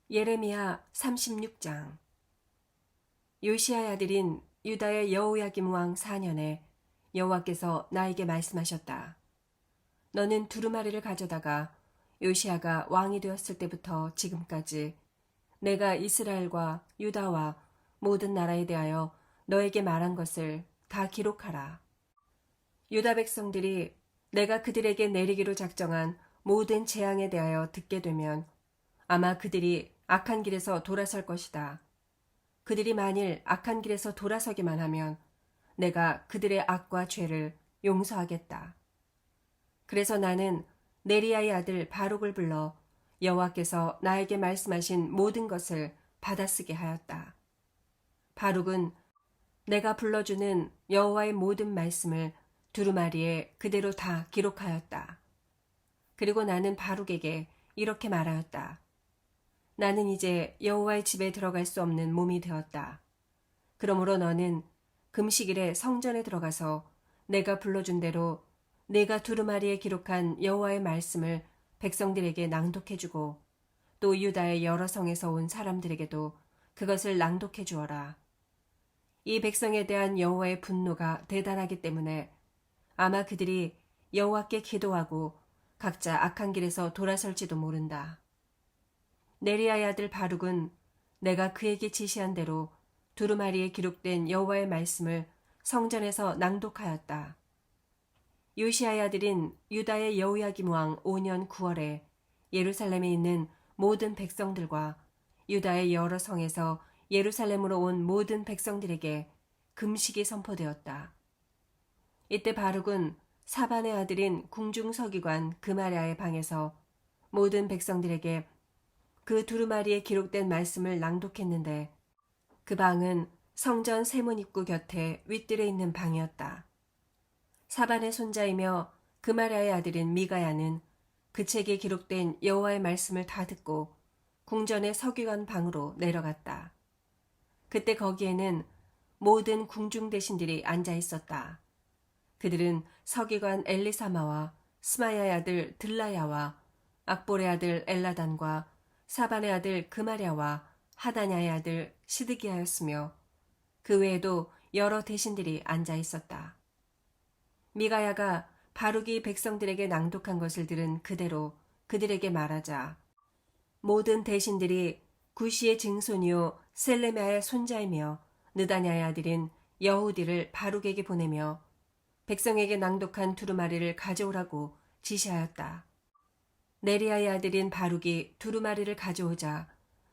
예레미야 36장. 요시야의 아들인 유다의 여호야김 왕 4년에 여호와께서 나에게 말씀하셨다. 너는 두루마리를 가져다가 요시야가 왕이 되었을 때부터 지금까지 내가 이스라엘과 유다와 모든 나라에 대하여 너에게 말한 것을 다 기록하라. 유다 백성들이 내가 그들에게 내리기로 작정한 모든 재앙에 대하여 듣게 되면 아마 그들이 악한 길에서 돌아설 것이다. 그들이 만일 악한 길에서 돌아서기만 하면 내가 그들의 악과 죄를 용서하겠다. 그래서 나는 네리야의 아들 바룩을 불러 여호와께서 나에게 말씀하신 모든 것을 받아쓰게 하였다. 바룩은 내가 불러주는 여호와의 모든 말씀을 두루마리에 그대로 다 기록하였다. 그리고 나는 바룩에게 이렇게 말하였다. 나는 이제 여호와의 집에 들어갈 수 없는 몸이 되었다. 그러므로 너는 금식일에 성전에 들어가서 내가 불러준 대로 내가 두루마리에 기록한 여호와의 말씀을 백성들에게 낭독해주고 또 유다의 여러 성에서 온 사람들에게도 그것을 낭독해 주어라. 이 백성에 대한 여호와의 분노가 대단하기 때문에 아마 그들이 여호와께 기도하고 각자 악한 길에서 돌아설지도 모른다. 네리야의 아들 바룩은 내가 그에게 지시한 대로 두루마리에 기록된 여호와의 말씀을 성전에서 낭독하였다. 요시야의 아들인 유다의 여호야김 왕 5년 9월에 예루살렘에 있는 모든 백성들과 유다의 여러 성에서 예루살렘으로 온 모든 백성들에게 금식이 선포되었다. 이때 바룩은 사반의 아들인 궁중서기관 그마랴의 방에서 모든 백성들에게 그 두루마리에 기록된 말씀을 낭독했는데 그 방은 성전 세문 입구 곁에 윗뜰에 있는 방이었다. 사반의 손자이며 그마랴의 아들인 미가야는 그 책에 기록된 여호와의 말씀을 다 듣고 궁전의 서기관 방으로 내려갔다. 그때 거기에는 모든 궁중 대신들이 앉아 있었다. 그들은 서기관 엘리사마와 스마야의 아들 들라야와 악볼의 아들 엘라단과 사반의 아들 그마랴와 하다냐의 아들 시드기야였으며 그 외에도 여러 대신들이 앉아 있었다. 미가야가 바룩이 백성들에게 낭독한 것을 들은 그대로 그들에게 말하자 모든 대신들이 구시의 증손이요 셀레미야의 손자이며 느다냐의 아들인 여후디를 바룩에게 보내며 백성에게 낭독한 두루마리를 가져오라고 지시하였다. 네리야의 아들인 바룩이 두루마리를 가져오자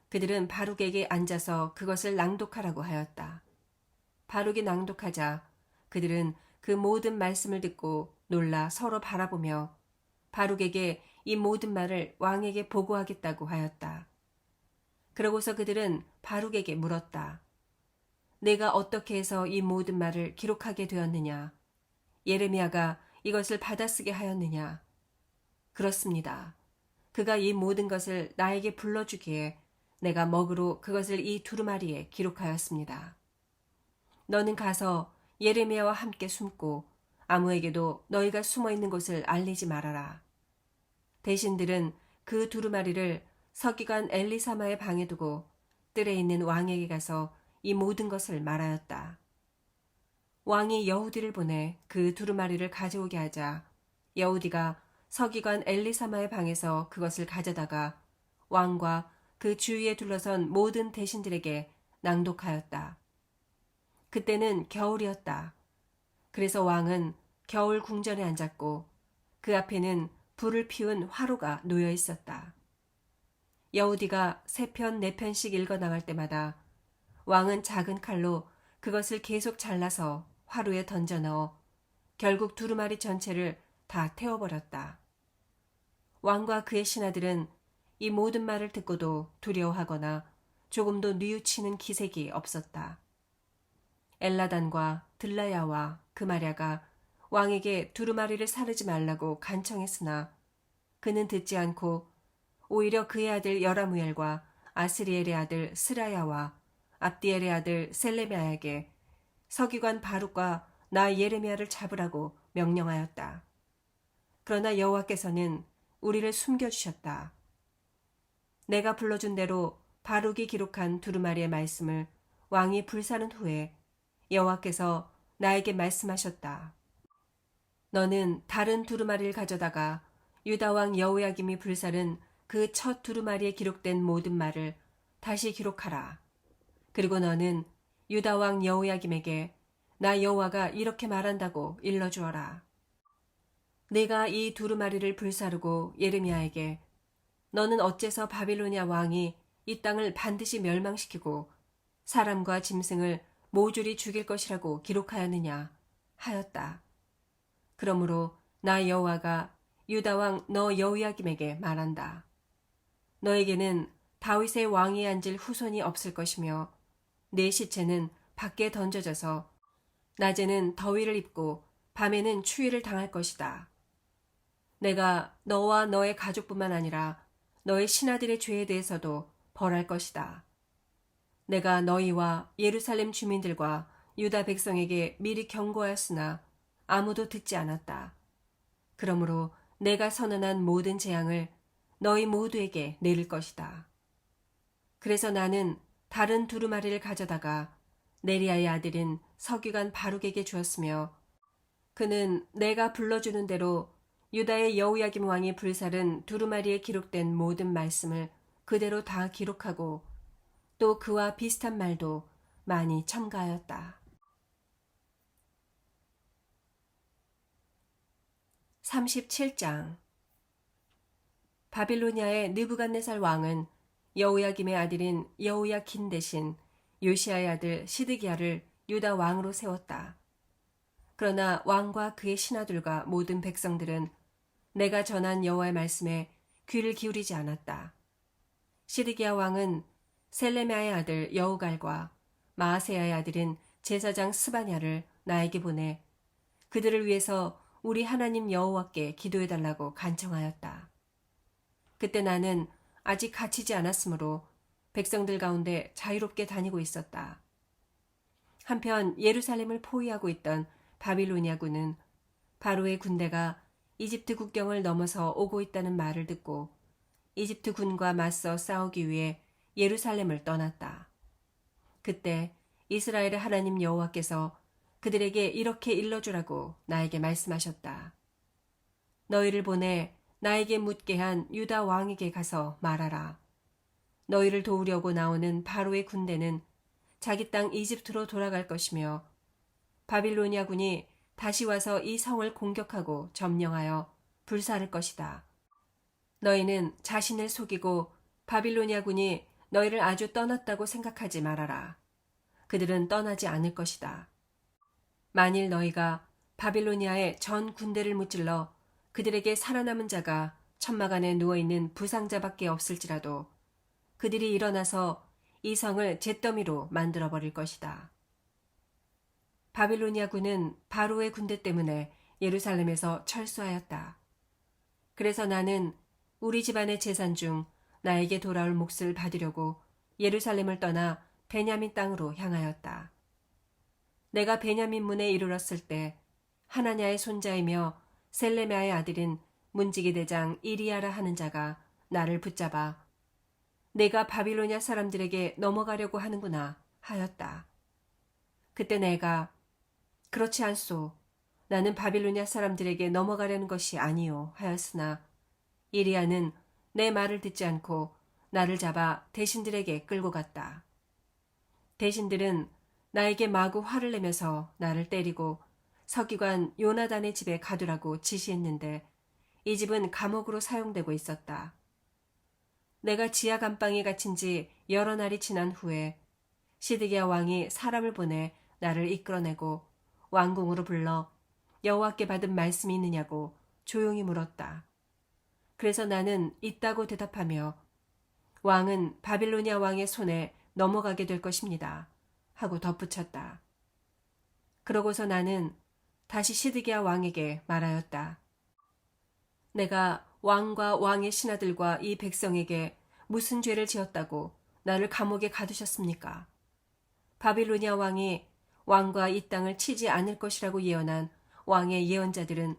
그들은 바룩에게 앉아서 그것을 낭독하라고 하였다. 바룩이 낭독하자 그들은 그 모든 말씀을 듣고 놀라 서로 바라보며 바룩에게 이 모든 말을 왕에게 보고하겠다고 하였다. 그러고서 그들은 바룩에게 물었다. 내가 어떻게 해서 이 모든 말을 기록하게 되었느냐? 예레미야가 이것을 받아쓰게 하였느냐? 그렇습니다. 그가 이 모든 것을 나에게 불러주기에 내가 먹으로 그것을 이 두루마리에 기록하였습니다. 너는 가서 예레미야와 함께 숨고 아무에게도 너희가 숨어 있는 곳을 알리지 말아라. 대신들은 그 두루마리를 서기관 엘리사마의 방에 두고 뜰에 있는 왕에게 가서 이 모든 것을 말하였다. 왕이 여후디를 보내 그 두루마리를 가져오게 하자 여후디가 서기관 엘리사마의 방에서 그것을 가져다가 왕과 그 주위에 둘러선 모든 대신들에게 낭독하였다. 그때는 겨울이었다. 그래서 왕은 겨울 궁전에 앉았고 그 앞에는 불을 피운 화로가 놓여 있었다. 여후디가 3편, 4편씩 읽어나갈 때마다 왕은 작은 칼로 그것을 계속 잘라서 화로에 던져 넣어 결국 두루마리 전체를 다 태워버렸다. 왕과 그의 신하들은 이 모든 말을 듣고도 두려워하거나 조금도 뉘우치는 기색이 없었다. 엘라단과 들라야와 그마랴가 왕에게 두루마리를 사르지 말라고 간청했으나 그는 듣지 않고 오히려 그의 아들 여라무엘과 아스리엘의 아들 스라야와 압디엘의 아들 셀레미야에게 서기관 바룩과 나 예레미야를 잡으라고 명령하였다. 그러나 여호와께서는 우리를 숨겨주셨다. 내가 불러준 대로 바룩이 기록한 두루마리의 말씀을 왕이 불사른 후에 여호와께서 나에게 말씀하셨다. 너는 다른 두루마리를 가져다가 유다 왕 여호야김이 불사른 그 첫 두루마리에 기록된 모든 말을 다시 기록하라. 그리고 너는 유다 왕 여호야김에게 나 여호와가 이렇게 말한다고 일러주어라. 내가 이 두루마리를 불사르고 예레미야에게 너는 어째서 바빌로니아 왕이 이 땅을 반드시 멸망시키고 사람과 짐승을 모조리 죽일 것이라고 기록하였느냐 하였다. 그러므로 나 여호와가 유다 왕 너 여호야김에게 말한다. 너에게는 다윗의 왕위에 앉을 후손이 없을 것이며 내 시체는 밖에 던져져서 낮에는 더위를 입고 밤에는 추위를 당할 것이다. 내가 너와 너의 가족뿐만 아니라 너의 신하들의 죄에 대해서도 벌할 것이다. 내가 너희와 예루살렘 주민들과 유다 백성에게 미리 경고하였으나 아무도 듣지 않았다. 그러므로 내가 선언한 모든 재앙을 너희 모두에게 내릴 것이다. 그래서 나는 다른 두루마리를 가져다가 네리야의 아들인 서기관 바룩에게 주었으며 그는 내가 불러주는 대로 유다의 여호야김 왕이 불사른 두루마리에 기록된 모든 말씀을 그대로 다 기록하고 또 그와 비슷한 말도 많이 첨가하였다. 37장 바빌로니아의 느부갓네살 왕은 여호야김의 아들인 여호야긴 대신 요시야의 아들 시드기야를 유다 왕으로 세웠다. 그러나 왕과 그의 신하들과 모든 백성들은 내가 전한 여호와의 말씀에 귀를 기울이지 않았다. 시드기야 왕은 셀레미야의 아들 여우갈과 마아세야의 아들인 제사장 스바냐를 나에게 보내 그들을 위해서 우리 하나님 여호와께 기도해달라고 간청하였다. 그때 나는 아직 갇히지 않았으므로 백성들 가운데 자유롭게 다니고 있었다. 한편 예루살렘을 포위하고 있던 바빌로니아군은 바로의 군대가 이집트 국경을 넘어서 오고 있다는 말을 듣고 이집트 군과 맞서 싸우기 위해 예루살렘을 떠났다. 그때 이스라엘의 하나님 여호와께서 그들에게 이렇게 일러주라고 나에게 말씀하셨다. 너희를 보내 나에게 묻게 한 유다 왕에게 가서 말하라. 너희를 도우려고 나오는 바로의 군대는 자기 땅 이집트로 돌아갈 것이며 바빌로니아 군이 다시 와서 이 성을 공격하고 점령하여 불사를 것이다. 너희는 자신을 속이고 바빌로니아 군이 너희를 아주 떠났다고 생각하지 말아라. 그들은 떠나지 않을 것이다. 만일 너희가 바빌로니아의 전 군대를 무찔러 그들에게 살아남은 자가 천막 안에 누워있는 부상자밖에 없을지라도 그들이 일어나서 이 성을 잿더미로 만들어버릴 것이다. 바빌로니아 군은 바로의 군대 때문에 예루살렘에서 철수하였다. 그래서 나는 우리 집안의 재산 중 나에게 돌아올 몫을 받으려고 예루살렘을 떠나 베냐민 땅으로 향하였다. 내가 베냐민 문에 이르렀을 때 하나냐의 손자이며 셀레미야의 아들인 문지기 대장 이리야라 하는 자가 나를 붙잡아 내가 바빌로니아 사람들에게 넘어가려고 하는구나 하였다. 그때 내가 그렇지 않소. 나는 바빌로니아 사람들에게 넘어가려는 것이 아니요 하였으나 이리야는 내 말을 듣지 않고 나를 잡아 대신들에게 끌고 갔다. 대신들은 나에게 마구 화를 내면서 나를 때리고 서기관 요나단의 집에 가두라고 지시했는데 이 집은 감옥으로 사용되고 있었다. 내가 지하 감방에 갇힌 지 여러 날이 지난 후에 시드기야 왕이 사람을 보내 나를 이끌어내고 왕궁으로 불러 여호와께 받은 말씀이 있느냐고 조용히 물었다. 그래서 나는 있다고 대답하며 왕은 바빌로니아 왕의 손에 넘어가게 될 것입니다 하고 덧붙였다. 그러고서 나는 다시 시드기야 왕에게 말하였다. 내가 왕과 왕의 신하들과 이 백성에게 무슨 죄를 지었다고 나를 감옥에 가두셨습니까? 바빌로니아 왕이 왕과 이 땅을 치지 않을 것이라고 예언한 왕의 예언자들은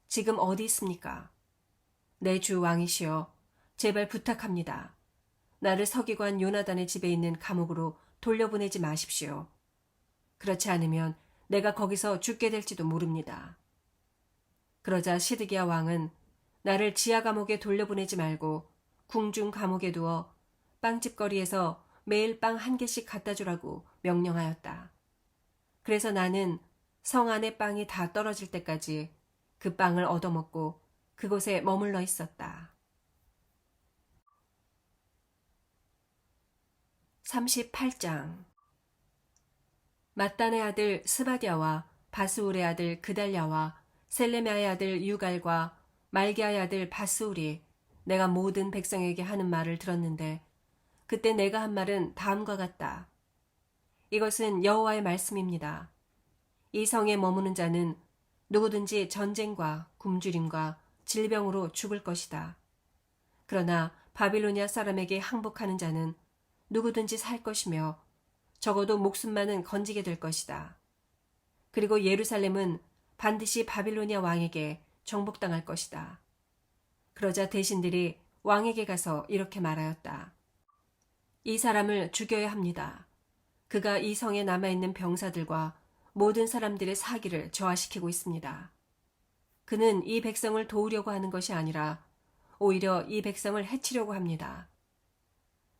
지금 어디 있습니까? 내 주 왕이시여, 제발 부탁합니다. 나를 서기관 요나단의 집에 있는 감옥으로 돌려보내지 마십시오. 그렇지 않으면 내가 거기서 죽게 될지도 모릅니다. 그러자 시드기야 왕은 나를 지하 감옥에 돌려보내지 말고 궁중 감옥에 두어 빵집거리에서 매일 빵 한 개씩 갖다 주라고 명령하였다. 그래서 나는 성 안의 빵이 다 떨어질 때까지 그 빵을 얻어먹고 그곳에 머물러 있었다. 38장 mat단의 아들 스바디아와 바스울의 아들 그달랴와 셀레미아의 아들 유갈과 말기야의 아들 바스울이 내가 모든 백성에게 하는 말을 들었는데 그때 내가 한 말은 다음과 같다. 이것은 여호와의 말씀입니다. 이 성에 머무는 자는 누구든지 전쟁과 굶주림과 질병으로 죽을 것이다. 그러나 바빌로니아 사람에게 항복하는 자는 누구든지 살 것이며 적어도 목숨만은 건지게 될 것이다. 그리고 예루살렘은 반드시 바빌로니아 왕에게 정복당할 것이다. 그러자 대신들이 왕에게 가서 이렇게 말하였다. 이 사람을 죽여야 합니다. 그가 이 성에 남아있는 병사들과 모든 사람들의 사기를 저하시키고 있습니다. 그는 이 백성을 도우려고 하는 것이 아니라 오히려 이 백성을 해치려고 합니다.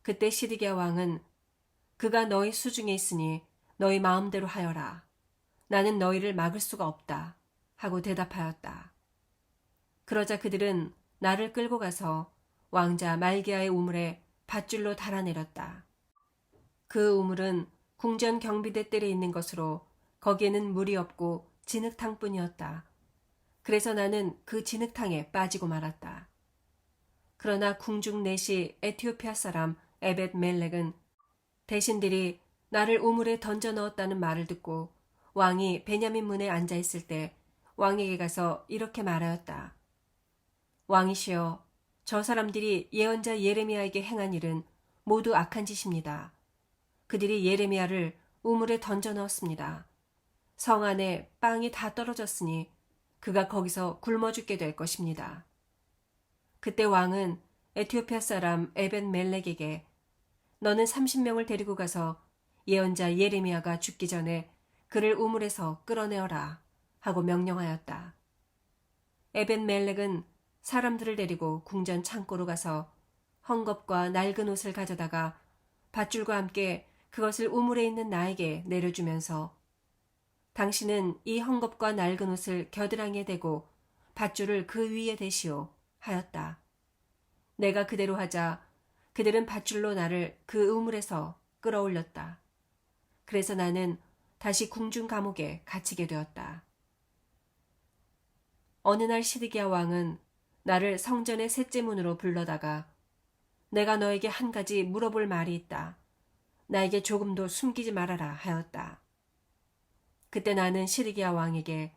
그때 시드기야 왕은 그가 너희 수중에 있으니 너희 마음대로 하여라. 나는 너희를 막을 수가 없다. 하고 대답하였다. 그러자 그들은 나를 끌고 가서 왕자 말기야의 우물에 밧줄로 달아내렸다. 그 우물은 궁전 경비대 뜰에 있는 것으로 거기에는 물이 없고 진흙탕뿐이었다. 그래서 나는 그 진흙탕에 빠지고 말았다. 그러나 궁중 내시 에티오피아 사람 에벳 멜렉은 대신들이 나를 우물에 던져 넣었다는 말을 듣고 왕이 베냐민 문에 앉아 있을 때 왕에게 가서 이렇게 말하였다. 왕이시여, 저 사람들이 예언자 예레미야에게 행한 일은 모두 악한 짓입니다. 그들이 예레미야를 우물에 던져 넣었습니다. 성 안에 빵이 다 떨어졌으니 그가 거기서 굶어 죽게 될 것입니다. 그때 왕은 에티오피아 사람 에벳 멜렉에게 너는 30명을 데리고 가서 예언자 예레미야가 죽기 전에 그를 우물에서 끌어내어라 하고 명령하였다. 에벳 멜렉은 사람들을 데리고 궁전 창고로 가서 헝겊과 낡은 옷을 가져다가 밧줄과 함께 그것을 우물에 있는 나에게 내려주면서 당신은 이 헝겊과 낡은 옷을 겨드랑이에 대고 밧줄을 그 위에 대시오 하였다. 내가 그대로 하자 그들은 밧줄로 나를 그 우물에서 끌어올렸다. 그래서 나는 다시 궁중 감옥에 갇히게 되었다. 어느 날 시드기야 왕은 나를 성전의 셋째 문으로 불러다가 내가 너에게 한 가지 물어볼 말이 있다. 나에게 조금도 숨기지 말아라 하였다. 그때 나는 시드기야 왕에게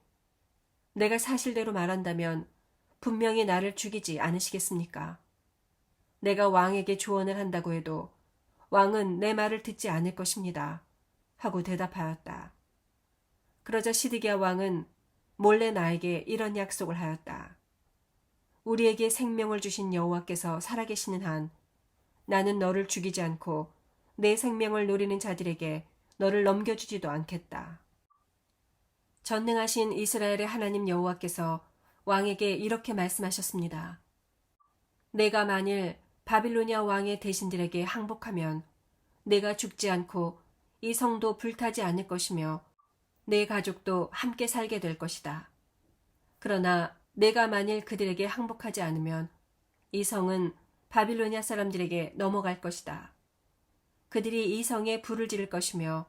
내가 사실대로 말한다면 분명히 나를 죽이지 않으시겠습니까? 내가 왕에게 조언을 한다고 해도 왕은 내 말을 듣지 않을 것입니다. 하고 대답하였다. 그러자 시드기야 왕은 몰래 나에게 이런 약속을 하였다. 우리에게 생명을 주신 여호와께서 살아계시는 한 나는 너를 죽이지 않고 내 생명을 노리는 자들에게 너를 넘겨주지도 않겠다. 전능하신 이스라엘의 하나님 여호와께서 왕에게 이렇게 말씀하셨습니다. 내가 만일 바빌로니아 왕의 대신들에게 항복하면 내가 죽지 않고 이 성도 불타지 않을 것이며 내 가족도 함께 살게 될 것이다. 그러나 내가 만일 그들에게 항복하지 않으면 이 성은 바빌로니아 사람들에게 넘어갈 것이다. 그들이 이 성에 불을 지를 것이며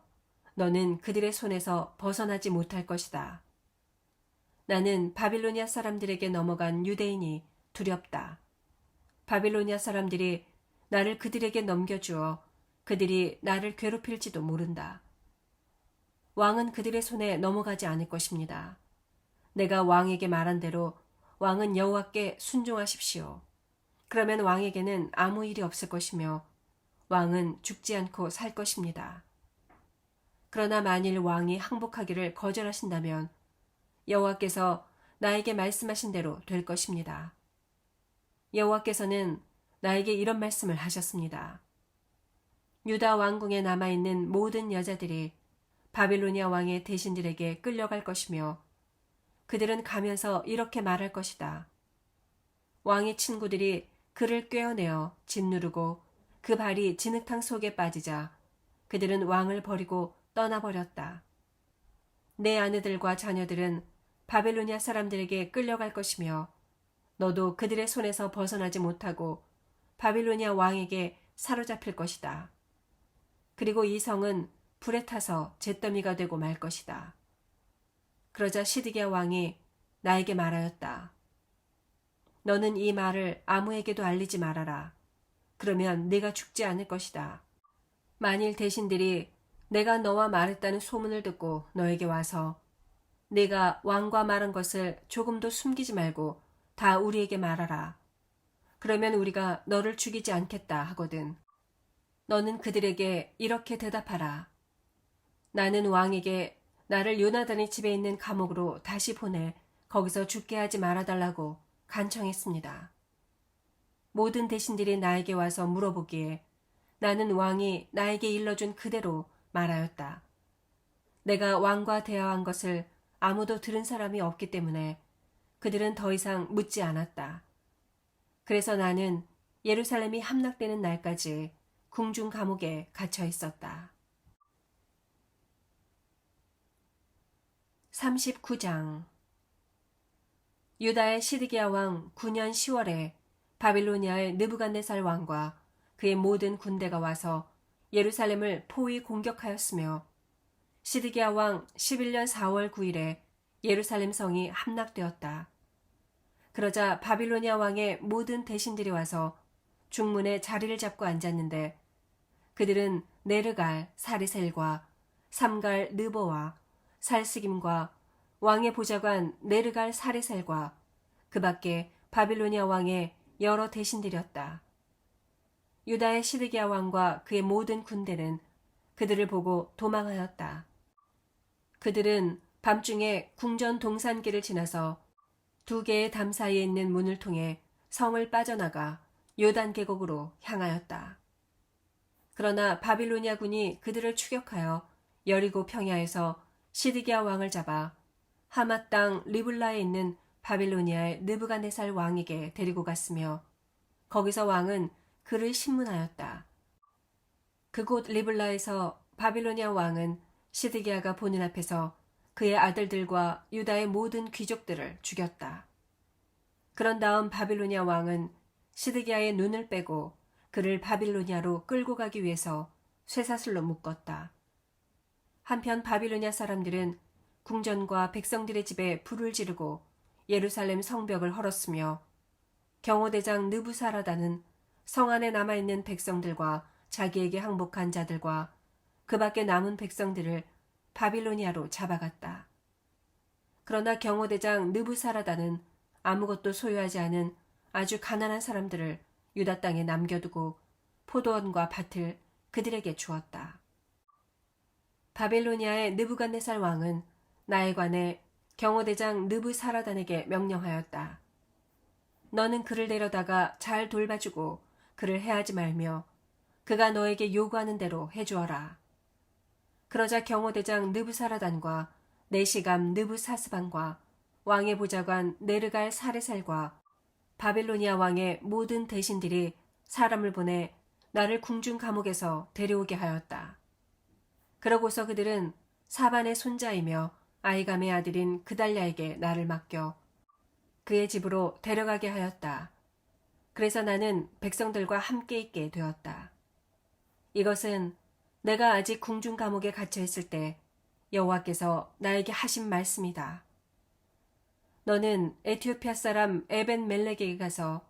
너는 그들의 손에서 벗어나지 못할 것이다. 나는 바빌로니아 사람들에게 넘어간 유대인이 두렵다. 바빌로니아 사람들이 나를 그들에게 넘겨주어 그들이 나를 괴롭힐지도 모른다. 왕은 그들의 손에 넘어가지 않을 것입니다. 내가 왕에게 말한 대로 왕은 여호와께 순종하십시오. 그러면 왕에게는 아무 일이 없을 것이며 왕은 죽지 않고 살 것입니다. 그러나 만일 왕이 항복하기를 거절하신다면 여호와께서 나에게 말씀하신 대로 될 것입니다. 여호와께서는 나에게 이런 말씀을 하셨습니다. 유다 왕궁에 남아있는 모든 여자들이 바빌로니아 왕의 대신들에게 끌려갈 것이며 그들은 가면서 이렇게 말할 것이다. 왕의 친구들이 그를 꿰어내어 짓누르고 그 발이 진흙탕 속에 빠지자 그들은 왕을 버리고 떠나버렸다. 내 아내들과 자녀들은 바빌로니아 사람들에게 끌려갈 것이며 너도 그들의 손에서 벗어나지 못하고 바빌로니아 왕에게 사로잡힐 것이다. 그리고 이 성은 불에 타서 잿더미가 되고 말 것이다. 그러자 시드기야 왕이 나에게 말하였다. 너는 이 말을 아무에게도 알리지 말아라. 그러면 네가 죽지 않을 것이다. 만일 대신들이 내가 너와 말했다는 소문을 듣고 너에게 와서 네가 왕과 말한 것을 조금도 숨기지 말고 다 우리에게 말하라. 그러면 우리가 너를 죽이지 않겠다 하거든. 너는 그들에게 이렇게 대답하라. 나는 왕에게 나를 요나단의 집에 있는 감옥으로 다시 보내 거기서 죽게 하지 말아달라고 간청했습니다. 모든 대신들이 나에게 와서 물어보기에 나는 왕이 나에게 일러준 그대로 말하였다. 내가 왕과 대화한 것을 아무도 들은 사람이 없기 때문에 그들은 더 이상 묻지 않았다. 그래서 나는 예루살렘이 함락되는 날까지 궁중 감옥에 갇혀 있었다. 39장 유다의 시드기야 왕 9년 10월에 바빌로니아의 느부갓네살 왕과 그의 모든 군대가 와서 예루살렘을 포위 공격하였으며 시드기야 왕 11년 4월 9일에 예루살렘 성이 함락되었다. 그러자 바빌로니아 왕의 모든 대신들이 와서 중문에 자리를 잡고 앉았는데 그들은 네르갈 사르셀과 삼갈 느보와 살스김과 왕의 보좌관 네르갈 사르셀과 그 밖에 바빌로니아 왕의 여러 대신들이었다. 유다의 시드기야 왕과 그의 모든 군대는 그들을 보고 도망하였다. 그들은 밤중에 궁전 동산길을 지나서 두 개의 담 사이에 있는 문을 통해 성을 빠져나가 요단 계곡으로 향하였다. 그러나 바빌로니아 군이 그들을 추격하여 여리고 평야에서 시드기야 왕을 잡아 하맛 땅 리블라에 있는 바빌로니아의 느부갓네살 왕에게 데리고 갔으며 거기서 왕은 그를 신문하였다. 그곳 리블라에서 바빌로니아 왕은 시드기야가 보는 앞에서 그의 아들들과 유다의 모든 귀족들을 죽였다. 그런 다음 바빌로니아 왕은 시드기야의 눈을 빼고 그를 바빌로니아로 끌고 가기 위해서 쇠사슬로 묶었다. 한편 바빌로니아 사람들은 궁전과 백성들의 집에 불을 지르고 예루살렘 성벽을 헐었으며 경호대장 느부사라다는 성 안에 남아있는 백성들과 자기에게 항복한 자들과 그 밖에 남은 백성들을 바빌로니아로 잡아갔다. 그러나 경호대장 느부사라다는 아무것도 소유하지 않은 아주 가난한 사람들을 유다 땅에 남겨두고 포도원과 밭을 그들에게 주었다. 바빌로니아의 느부갓네살 왕은 나에 관해 경호대장 느부사라단에게 명령하였다. 너는 그를 데려다가 잘 돌봐주고 그를 해하지 말며 그가 너에게 요구하는 대로 해주어라. 그러자 경호대장 느부사라단과 내시감 느부사스반과 왕의 보좌관 네르갈 사르살과 바빌로니아 왕의 모든 대신들이 사람을 보내 나를 궁중 감옥에서 데려오게 하였다. 그러고서 그들은 사반의 손자이며 아이감의 아들인 그달랴에게 나를 맡겨 그의 집으로 데려가게 하였다. 그래서 나는 백성들과 함께 있게 되었다. 이것은 내가 아직 궁중 감옥에 갇혀 있을 때 여호와께서 나에게 하신 말씀이다. 너는 에티오피아 사람 에벤 멜렉에게 가서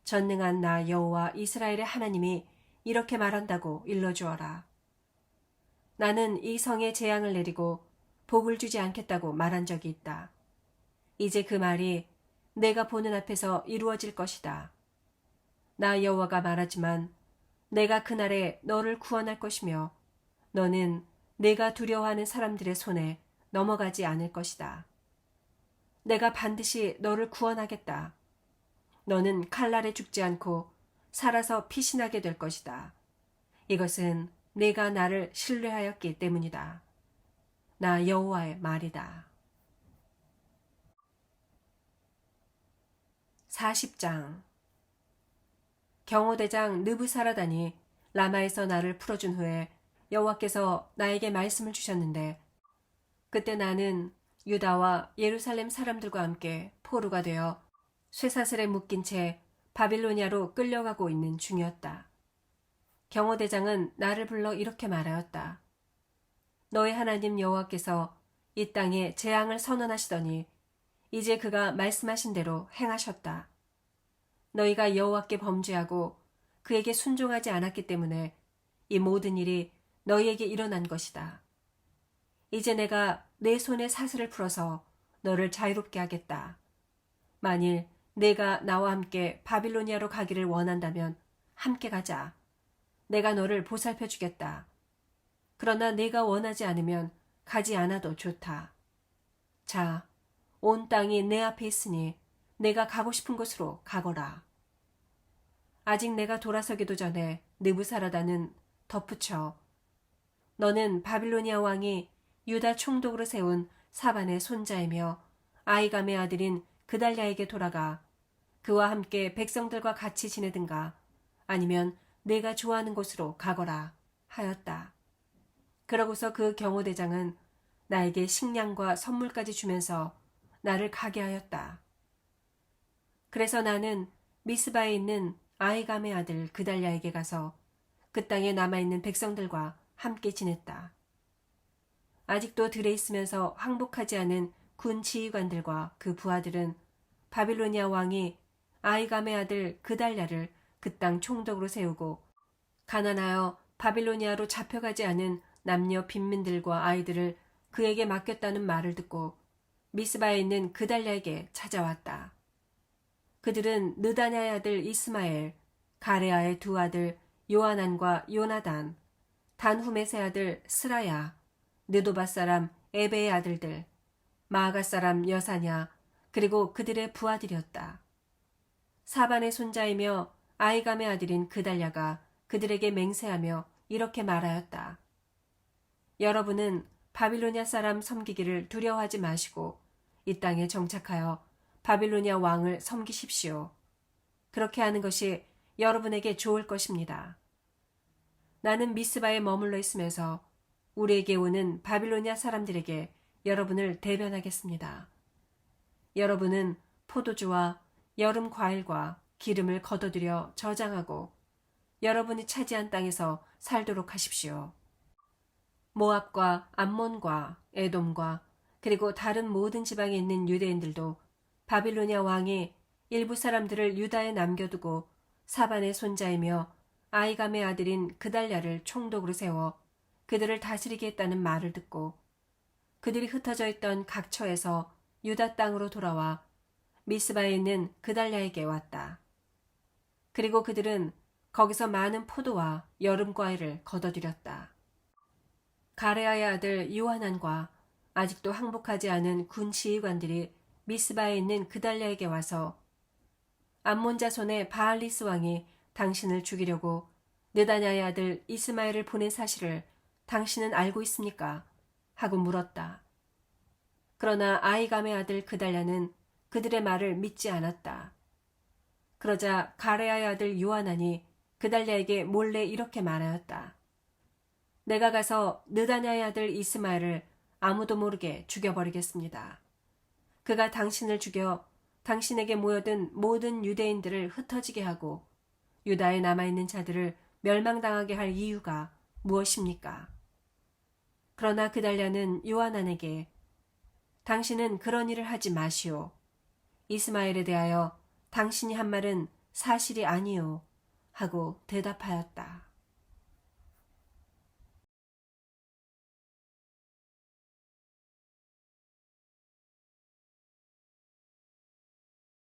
전능한 나 여호와 이스라엘의 하나님이 이렇게 말한다고 일러주어라. 나는 이 성에 재앙을 내리고 복을 주지 않겠다고 말한 적이 있다. 이제 그 말이 내가 보는 앞에서 이루어질 것이다. 나 여호와가 말하지만 내가 그날에 너를 구원할 것이며 너는 내가 두려워하는 사람들의 손에 넘어가지 않을 것이다. 내가 반드시 너를 구원하겠다. 너는 칼날에 죽지 않고 살아서 피신하게 될 것이다. 이것은 네가 나를 신뢰하였기 때문이다. 나 여호와의 말이다. 40장. 경호대장 느부사라단이 라마에서 나를 풀어준 후에 여호와께서 나에게 말씀을 주셨는데, 그때 나는 유다와 예루살렘 사람들과 함께 포로가 되어 쇠사슬에 묶인 채 바빌로니아로 끌려가고 있는 중이었다. 경호대장은 나를 불러 이렇게 말하였다. 너의 하나님 여호와께서 이 땅에 재앙을 선언하시더니 이제 그가 말씀하신 대로 행하셨다. 너희가 여호와께 범죄하고 그에게 순종하지 않았기 때문에 이 모든 일이 너희에게 일어난 것이다. 이제 내가 내 손에 사슬을 풀어서 너를 자유롭게 하겠다. 만일 내가 나와 함께 바빌로니아로 가기를 원한다면 함께 가자. 내가 너를 보살펴 주겠다. 그러나 내가 원하지 않으면 가지 않아도 좋다. 자, 온 땅이 내 앞에 있으니 내가 가고 싶은 곳으로 가거라. 아직 내가 돌아서기도 전에 느부사라단은 덧붙여 너는 바빌로니아 왕이 유다 총독으로 세운 사반의 손자이며 아이감의 아들인 그달랴에게 돌아가 그와 함께 백성들과 같이 지내든가 아니면 내가 좋아하는 곳으로 가거라 하였다. 그러고서 그 경호대장은 나에게 식량과 선물까지 주면서 나를 가게 하였다. 그래서 나는 미스바에 있는 아이감의 아들 그달랴에게 가서 그 땅에 남아있는 백성들과 함께 지냈다. 아직도 들에 있으면서 항복하지 않은 군 지휘관들과 그 부하들은 바빌로니아 왕이 아이감의 아들 그달랴를 그 땅 총독으로 세우고 가난하여 바빌로니아로 잡혀가지 않은 남녀 빈민들과 아이들을 그에게 맡겼다는 말을 듣고 미스바에 있는 그달랴에게 찾아왔다. 그들은 느다냐의 아들 이스마엘, 가레아의 두 아들 요하난과 요나단, 단후메세 아들 스라야, 느도바 사람 에베의 아들들, 마아가 사람 여사냐, 그리고 그들의 부하들이었다. 사반의 손자이며 아이감의 아들인 그달랴가 그들에게 맹세하며 이렇게 말하였다. 여러분은 바빌로니아 사람 섬기기를 두려워하지 마시고 이 땅에 정착하여 바빌로니아 왕을 섬기십시오. 그렇게 하는 것이 여러분에게 좋을 것입니다. 나는 미스바에 머물러 있으면서 우리에게 오는 바빌로니아 사람들에게 여러분을 대변하겠습니다. 여러분은 포도주와 여름 과일과 기름을 거둬들여 저장하고 여러분이 차지한 땅에서 살도록 하십시오. 모압과 암몬과 에돔과 그리고 다른 모든 지방에 있는 유대인들도 바빌로니아 왕이 일부 사람들을 유다에 남겨두고 사반의 손자이며 아이감의 아들인 그달랴를 총독으로 세워 그들을 다스리게 했다는 말을 듣고 그들이 흩어져 있던 각 처에서 유다 땅으로 돌아와 미스바에 있는 그달랴에게 왔다. 그리고 그들은 거기서 많은 포도와 여름 과일을 거둬들였다. 가레아의 아들 요하난과 아직도 항복하지 않은 군 지휘관들이 미스바에 있는 그달랴에게 와서 암몬 자손의 바알리스 왕이 당신을 죽이려고 느다냐의 아들 이스마엘을 보낸 사실을 당신은 알고 있습니까? 하고 물었다. 그러나 아이감의 아들 그달랴는 그들의 말을 믿지 않았다. 그러자 가레아의 아들 요하난이 그달랴에게 몰래 이렇게 말하였다. 내가 가서 느다냐의 아들 이스마엘을 아무도 모르게 죽여버리겠습니다. 그가 당신을 죽여 당신에게 모여든 모든 유대인들을 흩어지게 하고 유다에 남아있는 자들을 멸망당하게 할 이유가 무엇입니까? 그러나 그달랴는 요하난에게 당신은 그런 일을 하지 마시오. 이스마엘에 대하여 당신이 한 말은 사실이 아니오 하고 대답하였다.